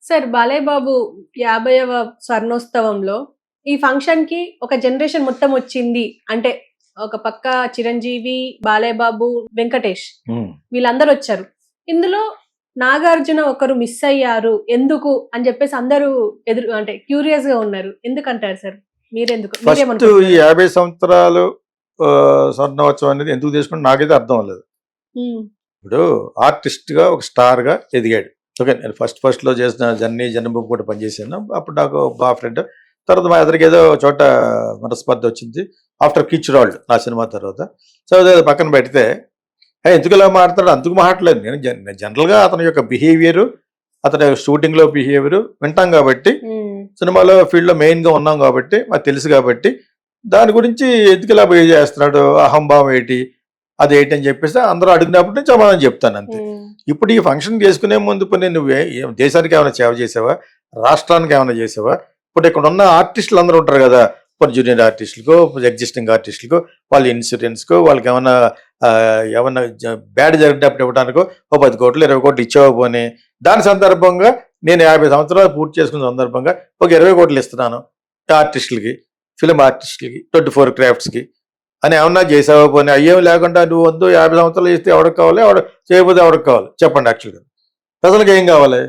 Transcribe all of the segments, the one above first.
Sir Balayya Babu 50వ స్వర్ణోత్సవంలో ఈ ఫంక్షన్‌కి ఒక జనరేషన్ మొత్తం వచ్చింది. అంటే ఒక పక్క చిరంజీవి, బాలయ్య బాబు, వెంకటేష్ హ్మ్. వీళ్ళందరూ వచ్చారు. ఇందులో నాగార్జున ఒకరు మిస్ అయ్యారు. ఎందుకు అని చెప్పేసి అందరూ అంటే క్యూరియస్‌గా ఉన్నారు. ఎందుకంటారు సార్? ఫస్ట్ ఈ మీరేమనుకుంటున్నారు? 50 సంవత్సరాలు స్వర్ణోత్సవం అనేది ఎందుకు తీసుకుంటే నాకైతే అర్థం అవ్వలేదు. హ్మ్. ఇప్పుడు ఆర్టిస్ట్‌గా ఒక స్టార్‌గా ఎదిగాడు. ఓకే. నేను ఫస్ట్‌లో చేసిన జనభూమి కూడా పనిచేశాను. అప్పుడు నాకు బాగా ఫ్రెండ్. తర్వాత మా ఇద్దరికి ఏదో చోట మనస్పర్ధ వచ్చింది. ఆఫ్టర్ కిచ్‌రాల్డ్ నా సినిమా తర్వాత. సో, అది పక్కన పెడితే ఎందుకు ఇలా మాట్లాడతాడు అందుకు మాట్లాడలేదు. నేను జనరల్‌గా అతని యొక్క బిహేవియరు, అతని షూటింగ్‌లో బిహేవియరు వింటాం కాబట్టి, సినిమాలో ఫీల్డ్‌లో మెయిన్‌గా ఉన్నాం కాబట్టి, మాకు తెలుసు కాబట్టి, దాని గురించి ఎందుకు ఇలా బిహేవ్ చేస్తున్నాడు, అహంభావం ఏంటి, అదేంటి అని చెప్పేసి అందరూ అడిగినప్పుడు నేను సమాధానం చెప్తాను అంతే. ఇప్పుడు ఈ ఫంక్షన్ చేసుకునే ముందు పోనీ నువ్వే దేశానికి ఏమైనా సేవ చేసావా, రాష్ట్రానికి ఏమైనా చేసావా? ఇప్పుడు ఇక్కడ ఉన్న ఆర్టిస్టులు అందరూ ఉంటారు కదా, కొన్ని జూనియర్ ఆర్టిస్టులకో, ఎగ్జిస్టింగ్ ఆర్టిస్టులకో, వాళ్ళ ఇన్సూరెన్స్కో, వాళ్ళకి ఏమన్నా బ్యాడ్ జరిగినప్పుడు ఇవ్వడానికో ఓ 10 కోట్లు 20 కోట్లు ఇచ్చేవపోని, దాని సందర్భంగా నేను 50 సంవత్సరాలు పూర్తి చేసుకున్న సందర్భంగా ఒక 20 కోట్లు ఇస్తున్నాను ఆర్టిస్టులకి, ఫిలిం ఆర్టిస్టులకి, 24 క్రాఫ్ట్స్కి అని ఏమన్నా చేసావో పోనీ, అయ్యేం లేకుండా నువ్వు వద్దు 50 సంవత్సరాలు చేస్తే ఎవరికి కావాలి, చేయకపోతే ఎవరికి కావాలి చెప్పండి. యాక్చువల్గా ప్రజలకు ఏం కావాలి?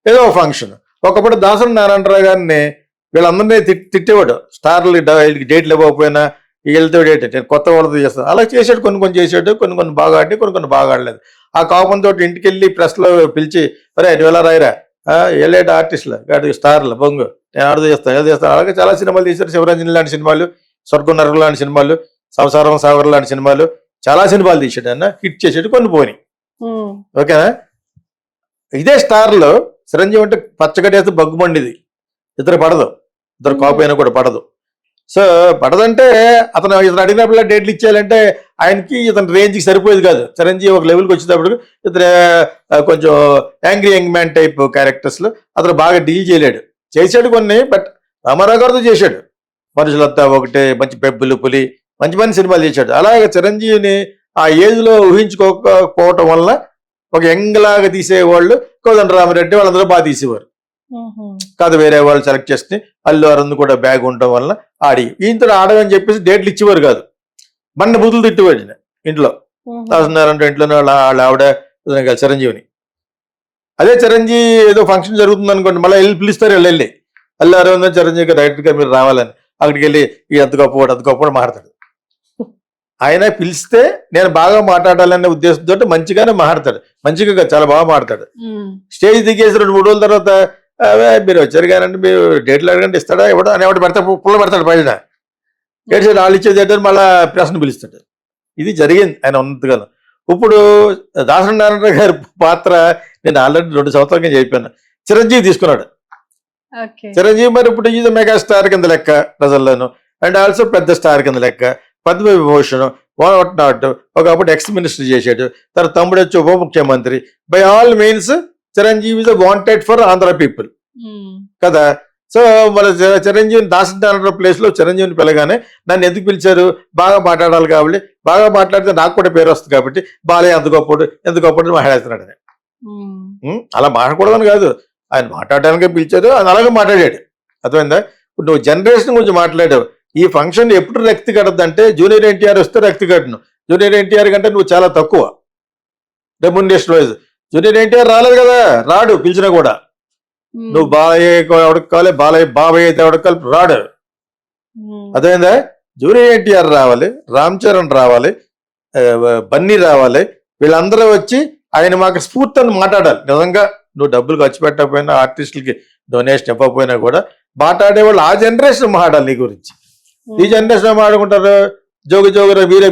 ఏదో ఒక ఫంక్షన్. ఒకప్పుడు దాసరి నారాయణరావు గారిని వీళ్ళందరినీ తిట్టేవాడు, స్టార్లు డేట్లు ఇవ్వకపోయినా వీళ్ళతో డేట్ నేను కొత్త వాళ్ళతో చేస్తాను అలా చేసాడు. కొన్ని చేసాడు, కొన్ని బాగా ఆడి, కొన్ని బాగా ఆడలేదు. ఆ కోపంతో ఇంటికి వెళ్ళి ప్రెస్లో పిలిచి అరే నువ్వు ఎలా రాయరా, వెళ్ళేట ఆర్టిస్టులు కాదు స్టార్లు బొంగు, నేను ఆడుతూ చేస్తాను ఏదో చేస్తాను. అలాగే చాలా సినిమాలు తీశారు. శివరంజన్ లాంటి సినిమాలు, స్వర్గం నరకం లాంటి సినిమాలు, సంసారం సాగర్ లాంటి సినిమాలు, చాలా సినిమాలు తీసాడు. అన్న హిట్ చేసాడు, కొన్ని పోని. ఓకేనా? ఇదే స్టార్లో చిరంజీవి అంటే పచ్చగట్టేస్తే బగ్గుమండిది, ఇద్దరు పడదు, ఇద్దరు కాపు అయినా కూడా పడదు. సో పడదంటే ఇతను అడిగినప్పుడు డేట్లు ఇచ్చేయాలంటే ఆయనకి ఇతని రేంజ్కి సరిపోయేది కాదు. చిరంజీవి ఒక లెవెల్కి వచ్చేటప్పుడు ఇతను కొంచెం యాంగ్రీ యంగ్ మ్యాన్ టైప్ క్యారెక్టర్స్లో అతను బాగా డీల్ చేయలేడు. చేశాడు కొన్ని, బట్ రామారావు గారితో చేశాడు. మనుషులంతా ఒకటే, మంచి పెబ్బులు పులి, మంచి సినిమాలు చేశాడు. అలాగే చిరంజీవిని ఆ ఏజ్లో ఊహించుకోకపోవటం వల్ల ఒక యంగ్ లాగా తీసేవాళ్ళు కోదండ రామిరెడ్డి వాళ్ళందరూ బాగా తీసేవారు కాదు, వేరే వాళ్ళు సెలెక్ట్ చేసుకుని అల్లు అరుణ్ కూడా బ్యాగ్ ఉండటం వల్ల ఆడి ఈయంతో ఆడమని చెప్పేసి డేట్లు ఇచ్చేవారు కాదు. మన బుద్ధులు తిట్టేవాడు ఇంట్లో. రాస్తున్నారంటే ఇంట్లో వాళ్ళ ఆవిడ చిరంజీవిని. అదే చిరంజీవి ఏదో ఫంక్షన్ జరుగుతుంది అనుకోండి, మళ్ళీ వెళ్ళి పిలుస్తారు. వెళ్ళి అల్లు అరుణ్ చిరంజీవి డైరెక్ట్గా మీరు రావాలని అక్కడికి వెళ్ళి ఎంత గొప్పవాడు మాట్లాడతాడు. ఆయన పిలిస్తే నేను బాగా మాట్లాడాలనే ఉద్దేశంతో మంచిగానే మాట్లాడతాడు. మంచిగా చాలా బాగా మాట్లాడతాడు. స్టేజ్ దిగేసి 2-3 రోజుల తర్వాత మీరు వచ్చారు కానండి, మీరు డేట్లు అడగండి ఇస్తాడా ఇవ్వడం అని ఎవడు పెడతాడు, పుల్ల పెడతాడు పైన. ఏడ్చాడు వాళ్ళు ఇచ్చేది ఏంటంటే మళ్ళీ ప్రశ్న పిలుస్తాడు. ఇది జరిగింది ఆయన ఉన్నంతకాలం. ఇప్పుడు దాసరి నారాయణరావు గారి పాత్ర నేను ఆల్రెడీ 2 సంవత్సరాలుగా చెప్పాను. చిరంజీవి తీసుకున్నాడు. చిరంజీవి మరి ఇప్పుడు ఇది మెగా స్టార్ కింద లెక్క ప్రజల్లోను, అండ్ ఆల్సో పెద్ద స్టార్ కింద లెక్క, పద్మ విభూషణ్, వాట్ నాట్, ఒకప్పుడు ఎక్స్ మినిస్టర్ చేశాడు, తన తమ్ముడు వచ్చి ఉప ముఖ్యమంత్రి. By all means Chiranjeevi is wanted for Andhra people కదా. సో మన చిరంజీవిని దాసరి ప్లేస్ లో చిరంజీవిని పిలగానే నన్ను ఎందుకు పిలిచారు, బాగా మాట్లాడాలి కాబట్టి, బాగా మాట్లాడితే నాకు కూడా పేరు వస్తుంది కాబట్టి బాలయ్య ఎంత గొప్పడు మాట్లాడుతున్నాడు అని. అలా మాట్లాడకూడదని కాదు, ఆయన మాట్లాడడానికే పిలిచారు, ఆయన అలాగే మాట్లాడాడు. అర్థమైందా? ఇప్పుడు నువ్వు జనరేషన్ గురించి మాట్లాడావు. ఈ ఫంక్షన్ ఎప్పుడు రక్తి కట్టద్దంటే జూనియర్ ఎన్టీఆర్ వస్తే రక్తి కట్టను. జూనియర్ ఎన్టీఆర్ కంటే నువ్వు చాలా తక్కువ రెమ్యునరేషన్ వైజ్. జూనియర్ ఎన్టీఆర్ రాలేదు కదా, రాడు పిలిచినా కూడా. నువ్వు బాలయ్య ఎవరికి కావాలి, బాలయ్య బాబయ్య అయితే ఎవరికి కావాలి, రాడు. అదేందా? జూనియర్ ఎన్టీఆర్ రావాలి, రామ్ చరణ్ రావాలి, బన్నీ రావాలి, వీళ్ళందరూ వచ్చి ఆయన మాకు స్ఫూర్తిని మాట్లాడాలి. నిజంగా నువ్వు డబ్బులు ఖర్చు పెట్టకపోయినా, ఆర్టిస్టులకి డొనేషన్ ఇవ్వకపోయినా కూడా మాట్లాడేవాళ్ళు ఆ జనరేషన్ మాట్లాడాలి నీ గురించి. ఈ జనరేషన్ మాట్లాడుకుంటారు జోగురా వీరే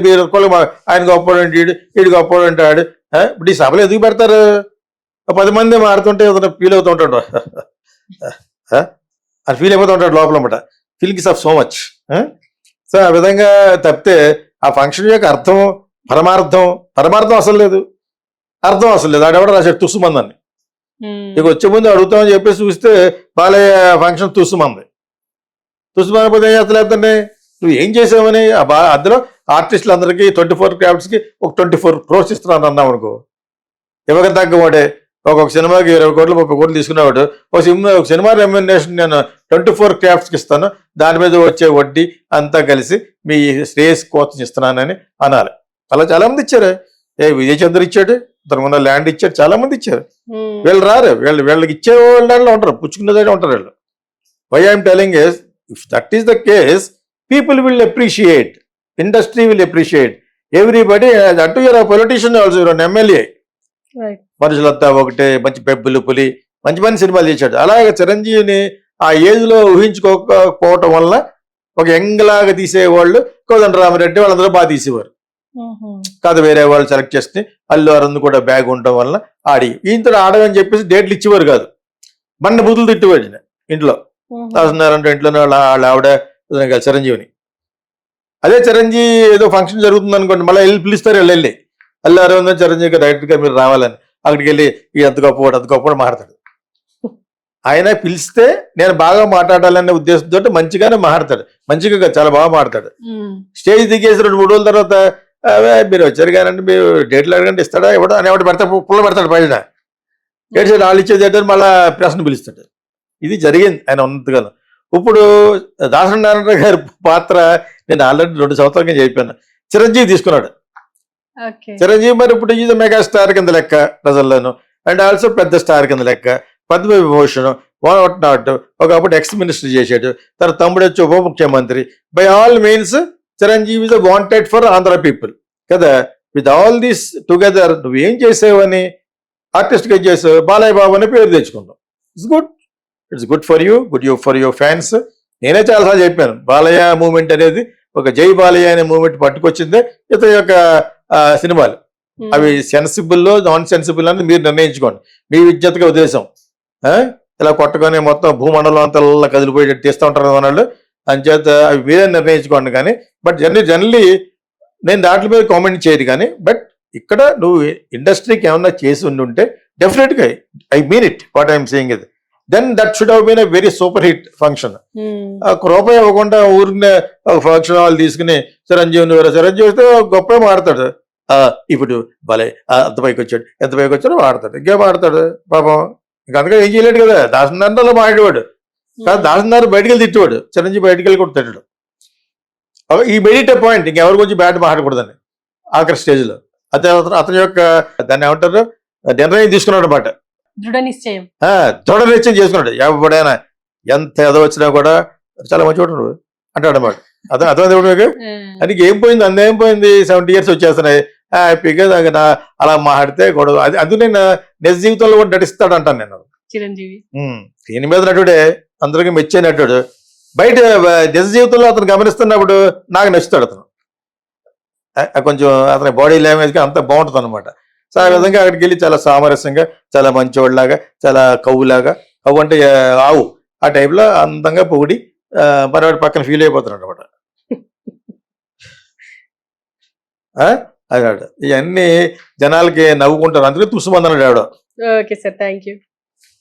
ఆయన గొప్పడంటే వీడు గొప్పడు అంటాడు. ఇప్పుడు ఈ సభలు ఎందుకు పెడతారు? 10 మంది మారుతుంటే ఫీల్ అవుతూ ఉంటాడు, అని ఫీల్ అయిపోతూ ఉంటాడు లోపల అన్నమాట. Feelings of so much. So ఆ విధంగా తప్పితే ఆ ఫంక్షన్ యొక్క అర్థం పరమార్థం అసలు లేదు, అర్థం అసలు లేదు. ఆడెవడ రాశాడు తుస్సుమందని. ఇక వచ్చే ముందు అడుగుతామని చెప్పేసి చూస్తే బాలయ్య ఫంక్షన్ తుస్సుమంది పోతే ఏం చేస్తలేదండి, నువ్వు ఏం చేసావని. అందులో ఆర్టిస్టులు అందరికీ 24 క్రాఫ్ట్స్కి ఒక 24 crores ఇస్తున్నాను అన్నావు అనుకో, ఇవ్వక తగ్గవాడే. ఒక్కొక్క సినిమాకి 20 కోట్లు 30 కోట్లు తీసుకునేవాడు ఒక సినిమా రెమ్యునరేషన్ నేను 24 క్రాఫ్ట్స్కి ఇస్తాను, దాని మీద వచ్చే వడ్డీ అంతా కలిసి మీ శ్రేయస్ కోసం ఇస్తున్నానని అనాలి. అలా చాలా మంది ఇచ్చారు. విజయ్ చంద్ర ఇచ్చాడు, తన ముందు ల్యాండ్ ఇచ్చాడు, చాలా మంది ఇచ్చారు. వీళ్ళు రారు, వీళ్ళకి ఇచ్చే వాళ్ళలో ఉంటారు, పుచ్చుకునేదే ఉంటారు వీళ్ళు. Why I'm telling is if that is the case people will appreciate, industry will appreciate everybody. అటు your politician also, your own MLA. మనుషులంతా ఒకటే, మంచి పెబ్బులు పులి, మంచి మంచి సినిమాలు చేశాడు. అలాగే చిరంజీవిని ఆ ఏజ్ లో ఊహించుకోకపోవటం వల్ల ఒక యంగ్ లాగా తీసేవాళ్ళు కోదండరామిరెడ్డి వాళ్ళందరూ బాగా తీసేవారు కాదు, వేరే వాళ్ళు సెలెక్ట్ చేస్తే అల్లు అరుణ్ కూడా బ్యాగ్ ఉండటం వల్ల ఆడి ఈయంతో ఆడమని చెప్పేసి డేట్లు ఇచ్చేవారు కాదు, బండ బుద్ధులు తిట్టేవాడు ఇంట్లో. రాస్తున్నారంటే ఇంట్లోనే వాళ్ళ ఆవిడ చిరంజీవిని. అదే చిరంజీవి ఏదో ఫంక్షన్ జరుగుతుంది అనుకోండి, మళ్ళీ వెళ్ళి పిలుస్తారు, వెళ్ళి అల్లు అరవింద్ చిరంజీవి డైరెక్టర్ గా మీరు రావాలని అక్కడికి వెళ్ళి ఈ అంత గొప్పవాడు మాట్లాడతాడు. ఆయన పిలిస్తే నేను బాగా మాట్లాడాలనే ఉద్దేశంతో మంచిగానే మాట్లాడతాడు, మంచిగా చాలా బాగా మాట్లాడతాడు. స్టేజ్ దిగేసి 2-3 రోజుల తర్వాత మీరు వచ్చారు కానండి, మీరు డేట్లు అడగండి ఇస్తాడా ఇవ్వడం అని ఎవడు పెడతాడు, పుల్ల పెడతాడు పైన ఏడ్చాడు. వాళ్ళు ఇచ్చేది ఏంటంటే మళ్ళీ ప్రశ్న పిలుస్తాడు. ఇది జరిగింది ఆయన ఉన్నంతగా. ఇప్పుడు దాసరి నారాయణ గారి పాత్ర నేను ఆల్రెడీ 2 సంవత్సరాలుగా చెప్పాను. చిరంజీవి తీసుకున్నాడు. చిరంజీవి మరి ఇప్పుడు ఇది మెగా స్టార్ కింద లెక్క ప్రజల్లోను, అండ్ ఆల్సో పెద్ద స్టార్ కింద లెక్క, పద్మ విభూషణ్, వాట్ నాట్, ఒకప్పుడు ఎక్స్ మినిస్టర్ చేశాడు, తర్వాత తమ్ముడు వచ్చి ఉప ముఖ్యమంత్రి. By all means Chiranjeevi is wanted for Andhra people కదా. విత్ ఆల్ దీస్ టుగెదర్ నువ్వేం చేసావని ఆర్టిస్ట్గా చేసావు, బాలయ్య బాబు అని పేరు తెచ్చుకున్నావు. It's good for you, for your fans. నేనే చాలాసార్లు చెప్పాను, బాలయ్య మూమెంట్ అనేది ఒక జై బాలయ్య అనే మూమెంట్ పట్టుకొచ్చిందే ఇతని యొక్క సినిమాలు. అవి సెన్సిబుల్ నాన్ సెన్సిబుల్ అని మీరు నిర్ణయించుకోండి, మీ విజ్ఞతగా ఉద్దేశం. ఇలా కొట్టగానే మొత్తం భూమండలం అంతా కదిలిపోయేటట్టు తీస్తూ ఉంటారు వాళ్ళు, అంచేత అవి మీరే నిర్ణయించుకోండి. కానీ బట్ జనరల్లీ నేను దాంట్లో మీద కామెంట్ చేయదు. కానీ బట్ ఇక్కడ నువ్వు ఇండస్ట్రీకి ఏమన్నా చేసి ఉంటే డెఫినెట్గా I mean it what I'm saying ఇది, then that should have been a very super hit function. రూపాయి ఇవ్వకుండా ఊరినే ఒక ఫంక్షన్ వాళ్ళు తీసుకుని చిరంజీవిని వస్తే గొప్ప మాడతాడు. ఇప్పుడు భలే అంత పైకి వచ్చాడు, ఎంత పైకి వచ్చాడో వాడతాడు, ఇంకేం ఆడతాడు పాపం. ఇంకా అందుకని ఏం చేయలేడు కదా. దాసనారాయణలో మాట్లాడేవాడు కాదు, దాసనారాయణ బయటకు వెళ్ళి తిట్టేవాడు, చిరంజీవి బయటకు వెళ్ళి కూడా తిట్టాడు. ఈ మెడిట్ పాయింట్ ఇంకెవరి గురించి బ్యాడ్ మాట్లాడకూడదని ఆఖరి స్టేజ్ లో అతని యొక్క దాన్ని ఏమంటారు నిర్ణయం తీసుకున్నాడు అనమాట. దృఢ నిశ్చయం చేసుకున్నాడు. ఎవడైనా ఎంత ఎదో వచ్చినా కూడా చాలా మంచి వాడు అంటాడు అనమాట. అర్థమైంది మీకు? అది ఏం పోయింది, అందేం పోయింది, 70 years వచ్చేస్తున్నాయి హ్యాపీగా అలా మాట్లాడితే గొడవ. అది నేను నిజ జీవితంలో కూడా నటిస్తాడు అంటాను నేను. చిరంజీవి దీని మీద నటుడే, అందరికీ మెచ్చే నటుడు. బయట నిజ జీవితంలో అతను గమనిస్తున్నప్పుడు నాకు నచ్చుతాడు అతను. కొంచెం అతని బాడీ లాంగ్వేజ్గా అంత బాగుంటుంది అనమాట. సో ఆ విధంగా అక్కడికి వెళ్ళి చాలా సామరస్యంగా, చాలా మంచివాడిలాగా, చాలా కవ్వులాగా, కవ్వు అంటే ఆవు ఆ టైంలో అందంగా పొగిడి మనవాడి పక్కన ఫీల్ అయిపోతున్నాడు అనమాట. అదే ఇవన్నీ జనాలకి నవ్వుకుంటారు, అందుకే తుసుమందన్నాడు ఆవిడ. Okay sir, thank you.